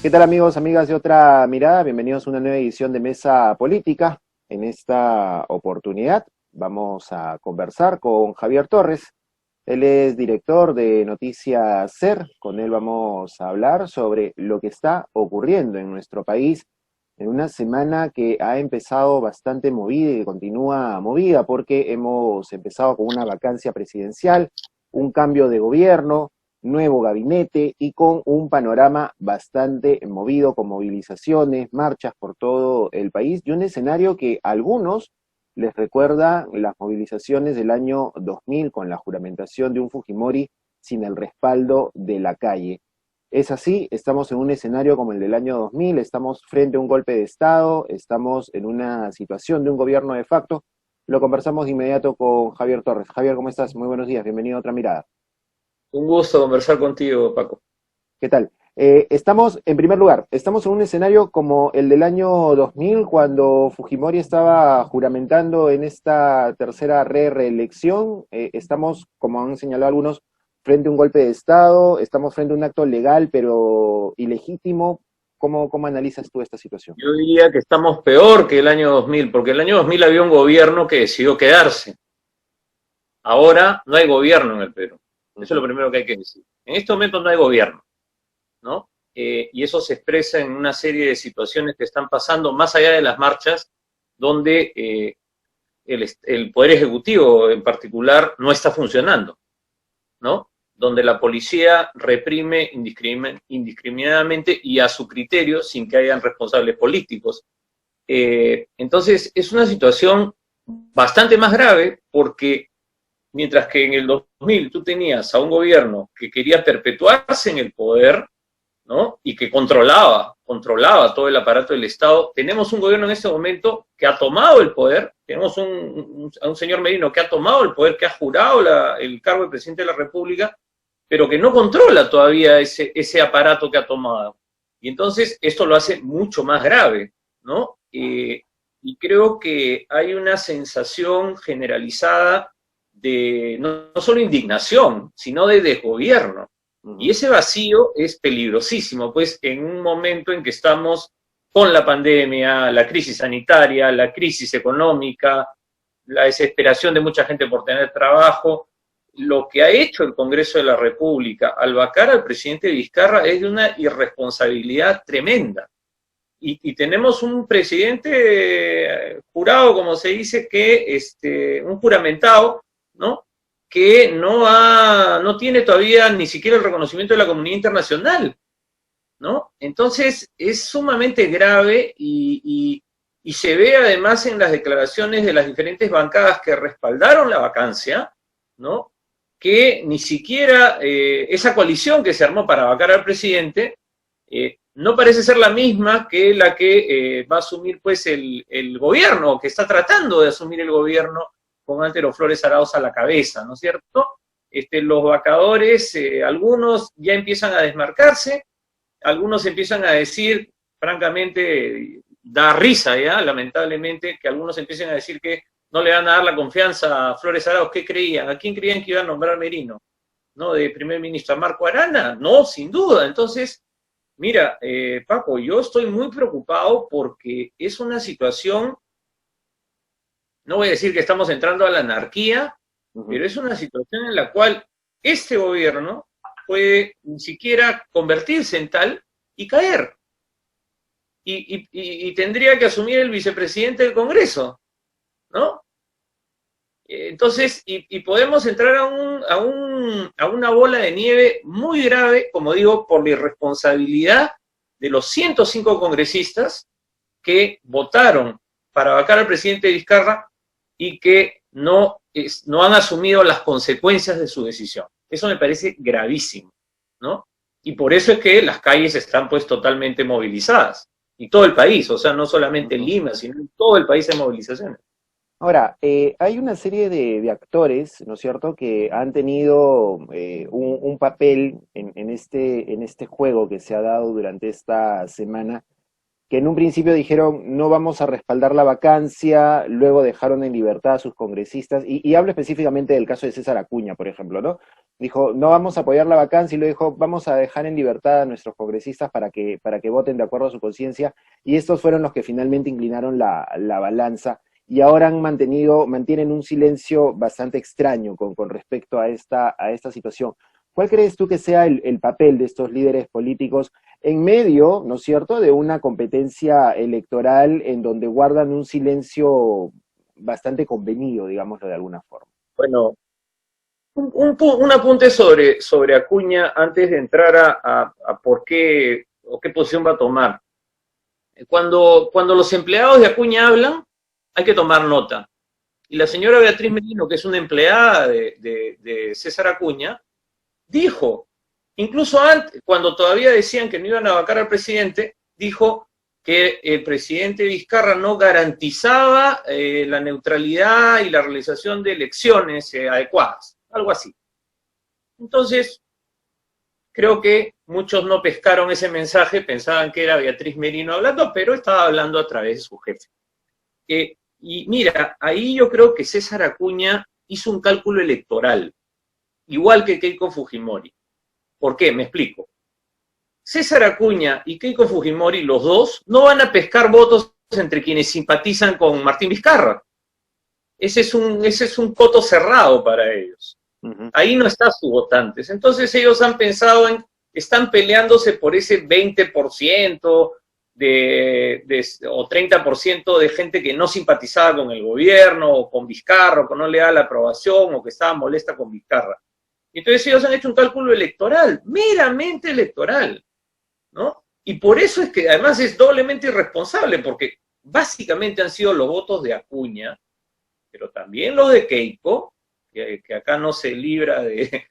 ¿Qué tal amigos, amigas de Otra Mirada? Bienvenidos a una nueva edición de Mesa Política. En esta oportunidad vamos a conversar con Javier Torres. Él es director de Noticias SER. Con él vamos a hablar sobre lo que está ocurriendo en nuestro país en una semana que ha empezado bastante movida y que continúa movida porque hemos empezado con una vacancia presidencial, un cambio de gobierno, nuevo gabinete y con un panorama bastante movido con movilizaciones, marchas por todo el país y un escenario que a algunos les recuerda las movilizaciones del año 2000 con la juramentación de un Fujimori sin el respaldo de la calle. Es así, estamos en un escenario como el del año 2000, estamos frente a un golpe de Estado, estamos en una situación de un gobierno de facto. Lo conversamos de inmediato con Javier Torres. Javier, ¿cómo estás? Muy buenos días, bienvenido a Otra Mirada. Un gusto conversar contigo, Paco. ¿Qué tal? Estamos, en primer lugar, estamos en un escenario como el del año 2000, cuando Fujimori estaba juramentando en esta tercera reelección. Estamos, como han señalado algunos, frente a un golpe de Estado, estamos frente a un acto legal, pero ilegítimo. ¿Cómo analizas tú esta situación? Yo diría que estamos peor que el año 2000, porque el año 2000 había un gobierno que decidió quedarse. Ahora no hay gobierno en el Perú. Eso es lo Ujú. primero que hay que decir. En este momento no hay gobierno, ¿no? Y eso se expresa en una serie de situaciones que están pasando más allá de las marchas, donde el Poder Ejecutivo en particular no está funcionando, ¿no? Donde la policía reprime indiscriminadamente y a su criterio sin que hayan responsables políticos. Entonces, es una situación bastante más grave porque mientras que en el 2000 tú tenías a un gobierno que quería perpetuarse en el poder, ¿no? Y que controlaba todo el aparato del Estado, tenemos un gobierno en este momento que ha tomado el poder, tenemos a un señor Merino que ha tomado el poder, que ha jurado el cargo de presidente de la República, pero que no controla todavía ese aparato que ha tomado. Y entonces esto lo hace mucho más grave, ¿no? Y creo que hay una sensación generalizada de no solo indignación, sino de desgobierno. Y Ujú. ese vacío es peligrosísimo, pues en un momento en que estamos con la pandemia, la crisis sanitaria, la crisis económica, la desesperación de mucha gente por tener trabajo, lo que ha hecho el Congreso de la República al vacar al presidente Vizcarra es de una irresponsabilidad tremenda. Y tenemos un presidente jurado, como se dice, un juramentado, ¿no? Que no tiene todavía ni siquiera el reconocimiento de la comunidad internacional, ¿no? Entonces es sumamente grave y se ve además en las declaraciones de las diferentes bancadas que respaldaron la vacancia, ¿no? Que ni siquiera esa coalición que se armó para vacar al presidente no parece ser la misma que la que va a asumir pues el gobierno, que está tratando de asumir el gobierno con Álvaro Flores Arauz a la cabeza, ¿no es cierto? Los vacadores, algunos ya empiezan a desmarcarse, algunos empiezan a decir, francamente, da risa ya, lamentablemente, que algunos empiecen a decir que no le van a dar la confianza a Flores Arauz. ¿Qué creían? ¿A quién creían que iba a nombrar Merino? ¿No? ¿De primer ministro a Marco Arana? No, sin duda. Entonces, mira, Paco, yo estoy muy preocupado porque es una situación, no voy a decir que estamos entrando a la anarquía, Ujú. pero es una situación en la cual este gobierno puede ni siquiera convertirse en tal y caer. Y tendría que asumir el vicepresidente del Congreso, ¿no? Entonces, podemos entrar a una bola de nieve muy grave, como digo, por la irresponsabilidad de los 105 congresistas que votaron para vacar al presidente Vizcarra y que no han asumido las consecuencias de su decisión. Eso me parece gravísimo, ¿no? Y por eso es que las calles están pues totalmente movilizadas. Y todo el país, o sea, no solamente en Ujú. Lima, sino en todo el país hay movilizaciones. Ahora, hay una serie de actores, ¿no es cierto?, que han tenido un papel en este juego que se ha dado durante esta semana que en un principio dijeron no vamos a respaldar la vacancia, luego dejaron en libertad a sus congresistas, y hablo específicamente del caso de César Acuña, por ejemplo, ¿no? Dijo, no vamos a apoyar la vacancia, y luego dijo, vamos a dejar en libertad a nuestros congresistas para que voten de acuerdo a su conciencia, y estos fueron los que finalmente inclinaron la balanza, y ahora mantienen un silencio bastante extraño con respecto a esta situación. ¿Cuál crees tú que sea el papel de estos líderes políticos en medio, ¿no es cierto?, de una competencia electoral en donde guardan un silencio bastante convenido, digámoslo de alguna forma? Bueno, un apunte sobre Acuña antes de entrar a por qué o qué posición va a tomar. Cuando los empleados de Acuña hablan, hay que tomar nota. Y la señora Beatriz Merino, que es una empleada de César Acuña, dijo, incluso antes, cuando todavía decían que no iban a vacar al presidente, dijo que el presidente Vizcarra no garantizaba la neutralidad y la realización de elecciones adecuadas, algo así. Entonces, creo que muchos no pescaron ese mensaje, pensaban que era Beatriz Merino hablando, pero estaba hablando a través de su jefe. Y mira, ahí yo creo que César Acuña hizo un cálculo electoral, igual que Keiko Fujimori. ¿Por qué? Me explico. César Acuña y Keiko Fujimori, los dos, no van a pescar votos entre quienes simpatizan con Martín Vizcarra. Ese es un coto cerrado para ellos. Ahí no están sus votantes. Entonces ellos han pensado están peleándose por ese 20% o 30% de gente que no simpatizaba con el gobierno, o con Vizcarra, o que no le da la aprobación, o que estaba molesta con Vizcarra. Entonces ellos han hecho un cálculo electoral, meramente electoral, ¿no? Y por eso es que además es doblemente irresponsable, porque básicamente han sido los votos de Acuña, pero también los de Keiko, que acá no se libra de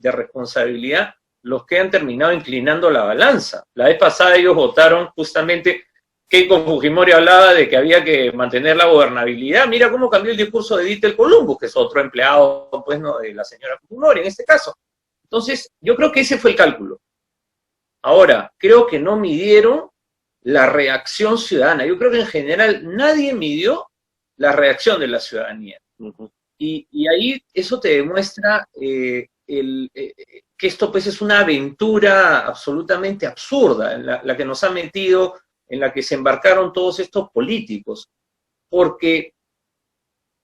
responsabilidad, los que han terminado inclinando la balanza. La vez pasada ellos votaron justamente, Keiko Fujimori hablaba de que había que mantener la gobernabilidad. Mira cómo cambió el discurso de Dítel Columbus, que es otro empleado, pues, ¿no?, de la señora Fujimori en este caso. Entonces, yo creo que ese fue el cálculo. Ahora, creo que no midieron la reacción ciudadana. Yo creo que en general nadie midió la reacción de la ciudadanía. Y ahí eso te demuestra que esto pues es una aventura absolutamente absurda, en la que nos ha metido, en la que se embarcaron todos estos políticos, porque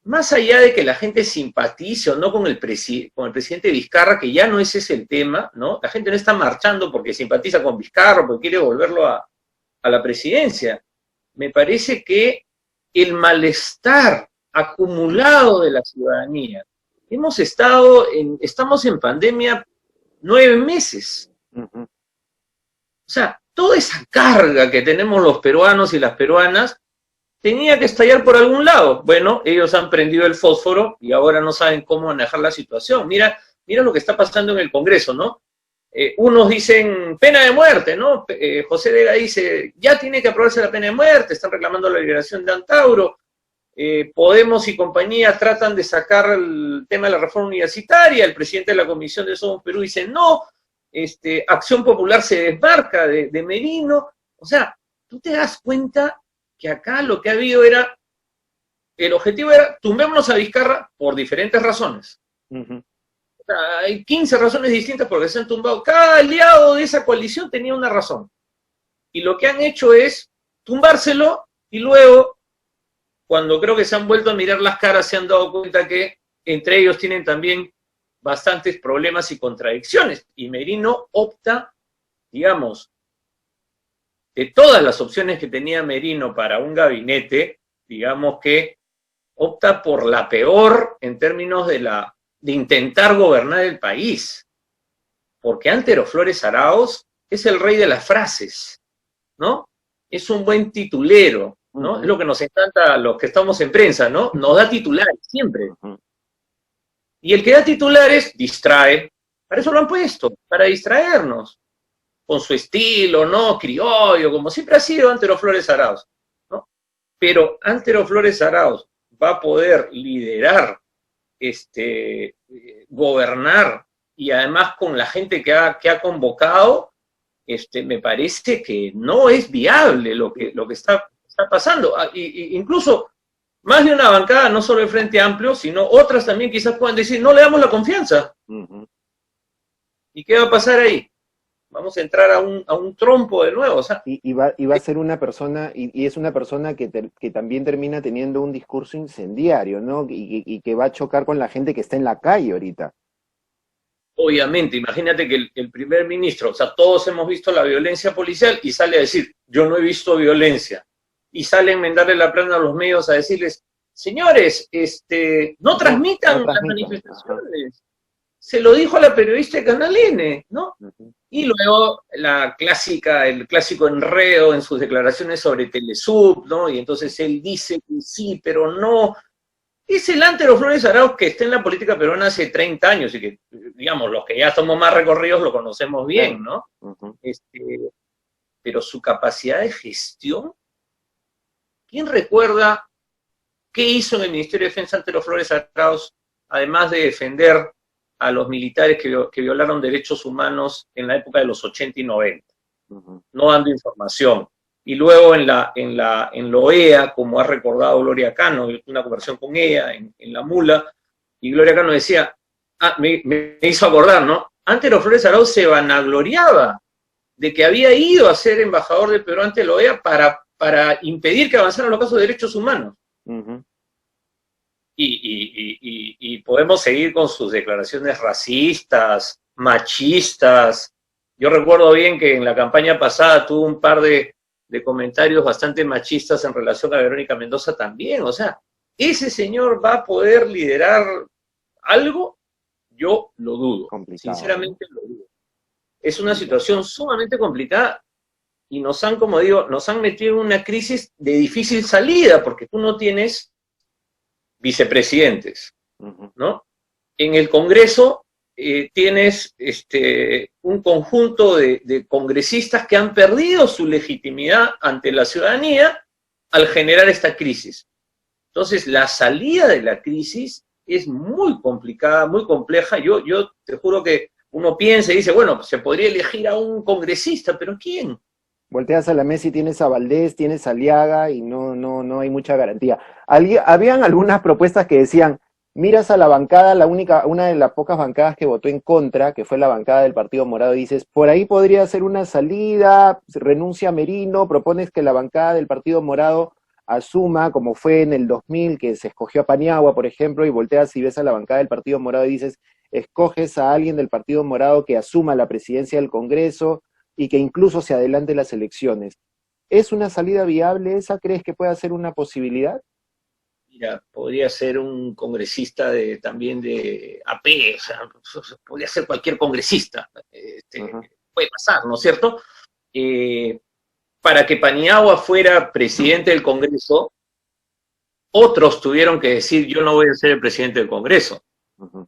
más allá de que la gente simpatice o no con el presidente Vizcarra, que ya no ese es el tema, ¿no? La gente no está marchando porque simpatiza con Vizcarra, porque quiere volverlo a la presidencia. Me parece que el malestar acumulado de la ciudadanía, estamos en pandemia 9 meses. O sea, toda esa carga que tenemos los peruanos y las peruanas tenía que estallar por algún lado. Bueno, ellos han prendido el fósforo y ahora no saben cómo manejar la situación. Mira lo que está pasando en el Congreso, ¿no? Unos dicen pena de muerte, ¿no? José Vega dice, ya tiene que aprobarse la pena de muerte, están reclamando la liberación de Antauro. Podemos y compañía tratan de sacar el tema de la reforma universitaria, el presidente de la Comisión de Somos Perú dice no, Acción Popular se desmarca de Merino. O sea, tú te das cuenta que acá lo que ha habido el objetivo era tumbémonos a Vizcarra por diferentes razones. O sea, hay 15 razones distintas por las que se han tumbado. Cada aliado de esa coalición tenía una razón. Y lo que han hecho es tumbárselo y luego, cuando creo que se han vuelto a mirar las caras, se han dado cuenta que entre ellos tienen también bastantes problemas y contradicciones. Y Merino opta, digamos, de todas las opciones que tenía Merino para un gabinete, digamos que opta por la peor en términos de intentar gobernar el país. Porque Antero Flores Arauz es el rey de las frases, ¿no? Es un buen titulero, ¿no? Es lo que nos encanta a los que estamos en prensa, ¿no? Nos da titulares siempre. Y el que da titulares distrae. Para eso lo han puesto, para distraernos. Con su estilo, ¿no? Criollo, como siempre ha sido Antero Flores Arauz, ¿no? Pero Antero Flores Arauz va a poder liderar, gobernar, y además con la gente que ha convocado, me parece que no es viable lo que está pasando. Incluso más de una bancada, no solo el Frente Amplio, sino otras también quizás puedan decir, no le damos la confianza. ¿Y qué va a pasar ahí? Vamos a entrar a un trompo de nuevo. O sea, y va a ser una persona, y es una persona que también termina teniendo un discurso incendiario, ¿no? Y que va a chocar con la gente que está en la calle ahorita. Obviamente, imagínate que el primer ministro, o sea, todos hemos visto la violencia policial y sale a decir, yo no he visto violencia. Y sale a enmendarle la plana a los medios a decirles, señores, no transmitan las manifestaciones. Se lo dijo a la periodista de Canal N, ¿no? Y luego el clásico enredo en sus declaraciones sobre Telesub, ¿no? Y entonces él dice que sí, pero no. Es el Antero Flores Arauz que está en la política peruana hace 30 años y que, digamos, los que ya somos más recorridos lo conocemos bien, ¿no? Pero su capacidad de gestión, ¿quién recuerda qué hizo en el Ministerio de Defensa Antero Flores Arauz, además de defender a los militares que violaron derechos humanos en la época de los 80 y 90, no dando información? Y luego en la OEA, como ha recordado Gloria Cano, una conversación con ella en la Mula, y Gloria Cano decía, me hizo acordar, ¿no? Antero Flores Arauz se vanagloriaba de que había ido a ser embajador de Perú ante la OEA para impedir que avanzaran los casos de derechos humanos. Y podemos seguir con sus declaraciones racistas, machistas. Yo recuerdo bien que en la campaña pasada tuvo un par de comentarios bastante machistas en relación a Verónica Mendoza también. O sea, ¿ese señor va a poder liderar algo? Yo lo dudo. Complicado, sinceramente, ¿no? Lo dudo. Es una situación sumamente complicada y como digo, nos han metido en una crisis de difícil salida, porque tú no tienes vicepresidentes, ¿no? En el Congreso tienes un conjunto de congresistas que han perdido su legitimidad ante la ciudadanía al generar esta crisis. Entonces, la salida de la crisis es muy complicada, muy compleja. Yo te juro que uno piensa y dice, bueno, se podría elegir a un congresista, pero ¿quién? Volteas a la mesa y tienes a Valdés, tienes a Aliaga y no hay mucha garantía. Habían algunas propuestas que decían, miras a la bancada, una de las pocas bancadas que votó en contra, que fue la bancada del Partido Morado, y dices, por ahí podría ser una salida, renuncia Merino, propones que la bancada del Partido Morado asuma, como fue en el 2000, que se escogió a Paniagua, por ejemplo, y volteas y ves a la bancada del Partido Morado y dices, escoges a alguien del Partido Morado que asuma la presidencia del Congreso y que incluso se adelante las elecciones. ¿Es una salida viable esa? ¿Crees que pueda ser una posibilidad? Mira, podría ser un congresista también de AP, o sea, podría ser cualquier congresista. Puede pasar, ¿no es cierto? Para que Paniagua fuera presidente del Congreso, otros tuvieron que decir, yo no voy a ser el presidente del Congreso.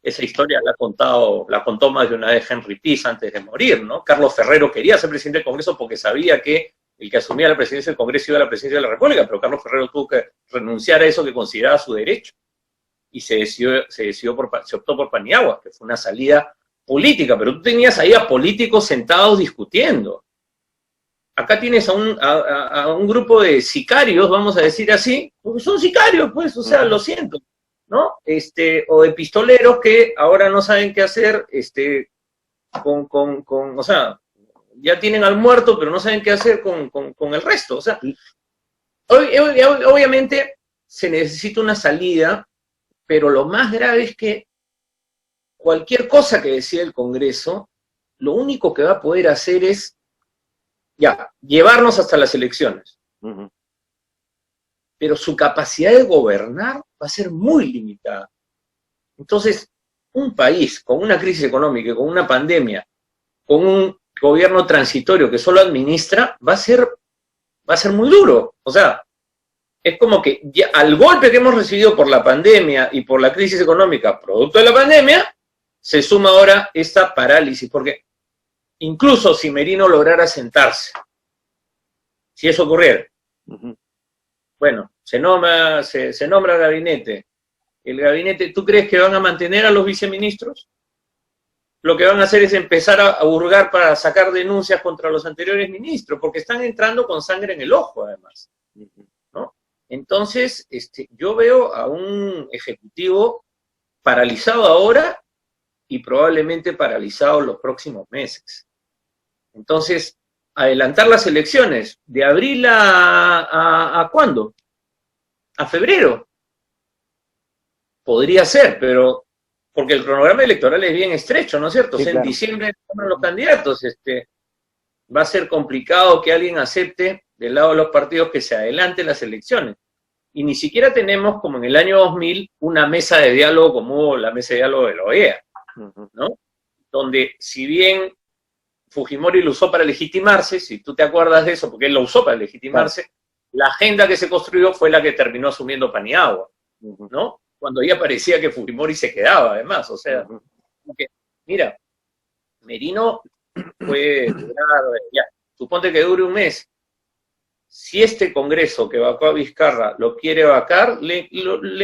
Esa historia la contó más de una vez Henry Pease antes de morir, ¿no? Carlos Ferrero quería ser presidente del Congreso porque sabía que el que asumía la presidencia del Congreso iba a la presidencia de la República, pero Carlos Ferrero tuvo que renunciar a eso que consideraba su derecho. Y se optó por Paniagua, que fue una salida política, pero tú tenías ahí a políticos sentados discutiendo. Acá tienes a un grupo de sicarios, vamos a decir así, porque son sicarios, pues, o sea, lo siento, ¿no? O de pistoleros que ahora no saben qué hacer, o sea, ya tienen al muerto, pero no saben qué hacer con el resto. O sea, obviamente se necesita una salida, pero lo más grave es que cualquier cosa que decida el Congreso, lo único que va a poder hacer es, llevarnos hasta las elecciones. Pero su capacidad de gobernar va a ser muy limitada. Entonces, un país con una crisis económica, con una pandemia, con un gobierno transitorio que solo administra, va a ser muy duro. O sea, es como que ya, al golpe que hemos recibido por la pandemia y por la crisis económica producto de la pandemia, se suma ahora esta parálisis, porque incluso si Merino lograra sentarse, si eso ocurriera, bueno, se nombra gabinete. El gabinete, ¿tú crees que van a mantener a los viceministros? lo que van a hacer es empezar a hurgar para sacar denuncias contra los anteriores ministros, porque están entrando con sangre en el ojo, además, ¿no? Entonces, yo veo a un ejecutivo paralizado ahora y probablemente paralizado los próximos meses. Entonces, adelantar las elecciones, ¿de abril a cuándo? ¿A febrero? Podría ser, pero porque el cronograma electoral es bien estrecho, ¿no es cierto? Sí, o sea, claro. en diciembre nombran los candidatos, va a ser complicado que alguien acepte del lado de los partidos que se adelanten las elecciones. Y ni siquiera tenemos, como en el año 2000, una mesa de diálogo como la mesa de diálogo de la OEA, ¿no? Donde, si bien Fujimori lo usó para legitimarse, si tú te acuerdas de eso, porque él lo usó para legitimarse, claro, la agenda que se construyó fue la que terminó asumiendo Paniagua, ¿no? Cuando ya parecía que Fujimori se quedaba, además, o sea, porque, mira, Merino puede durar, ya, suponte que dure un mes. Si este Congreso que vacó a Vizcarra lo quiere vacar, le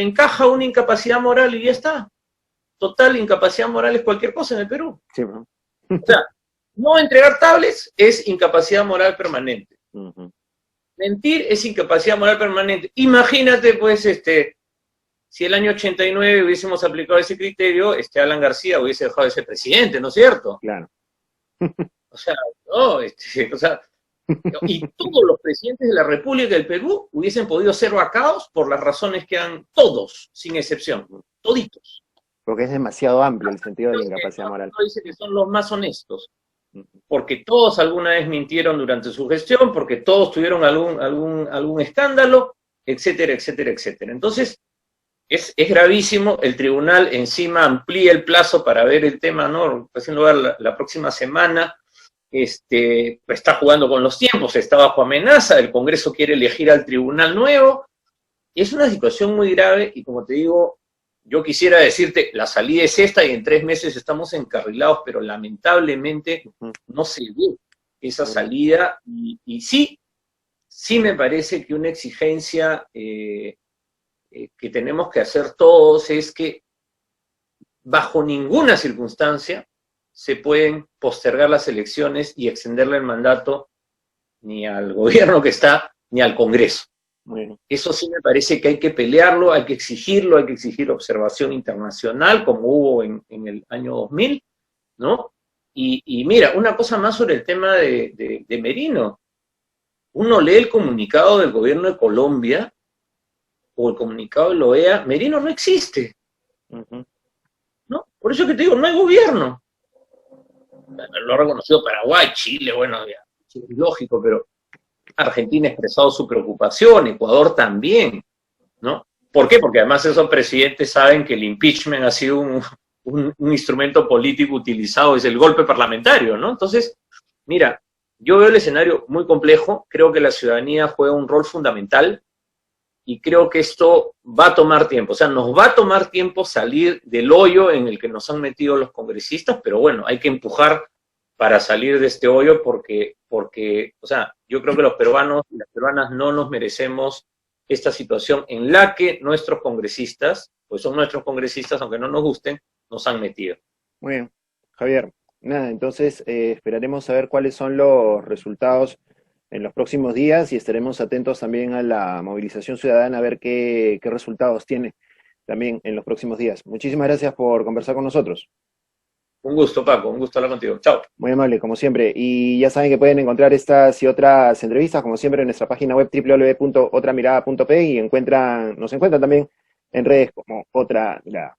encaja una incapacidad moral y ya está. Total, incapacidad moral es cualquier cosa en el Perú. Sí, ¿no? O sea, no entregar tablets es incapacidad moral permanente. Mentir es incapacidad moral permanente. Imagínate, pues, si el año 89 hubiésemos aplicado ese criterio, Alan García hubiese dejado de ser presidente, ¿no es cierto? Claro. O sea, no, y todos los presidentes de la República del Perú hubiesen podido ser vacados por las razones que han, todos, sin excepción, toditos. Porque es demasiado amplio el sentido de la incapacidad moral. Dice que son los más honestos, porque todos alguna vez mintieron durante su gestión, porque todos tuvieron algún escándalo, etcétera, etcétera, etcétera. Entonces, es gravísimo. El tribunal encima amplía el plazo para ver el tema, ¿no? Recién lo va la próxima semana. Está jugando con los tiempos, está bajo amenaza, el Congreso quiere elegir al tribunal nuevo. Es una situación muy grave y, como te digo, yo quisiera decirte, la salida es esta y en 3 meses estamos encarrilados, pero lamentablemente no se ve esa salida y sí me parece que una exigencia que tenemos que hacer todos es que bajo ninguna circunstancia se pueden postergar las elecciones y extenderle el mandato ni al gobierno que está, ni al Congreso. Bueno. Eso sí me parece que hay que pelearlo, hay que exigirlo, hay que exigir observación internacional, como hubo en el año 2000, ¿no? Y mira, una cosa más sobre el tema de Merino. Uno lee el comunicado del gobierno de Colombia o el comunicado de la OEA, Merino no existe. ¿No? Por eso que te digo, no hay gobierno. Lo ha reconocido Paraguay, Chile, bueno, ya, es lógico, pero Argentina ha expresado su preocupación, Ecuador también, ¿no? ¿Por qué? Porque además esos presidentes saben que el impeachment ha sido un instrumento político utilizado, es el golpe parlamentario, ¿no? Entonces, mira, yo veo el escenario muy complejo, creo que la ciudadanía juega un rol fundamental y creo que esto va a tomar tiempo, o sea, nos va a tomar tiempo salir del hoyo en el que nos han metido los congresistas, pero bueno, hay que empujar para salir de este hoyo porque, o sea, yo creo que los peruanos y las peruanas no nos merecemos esta situación en la que nuestros congresistas, pues son nuestros congresistas, aunque no nos gusten, nos han metido. Muy bien, Javier. Nada, entonces esperaremos a ver cuáles son los resultados en los próximos días y estaremos atentos también a la movilización ciudadana a ver qué resultados tiene también en los próximos días. Muchísimas gracias por conversar con nosotros. Un gusto, Paco, un gusto hablar contigo. Chao. Muy amable, como siempre. Y ya saben que pueden encontrar estas y otras entrevistas, como siempre, en nuestra página web www.otramirada.p y nos encuentran también en redes como Otra Mirada.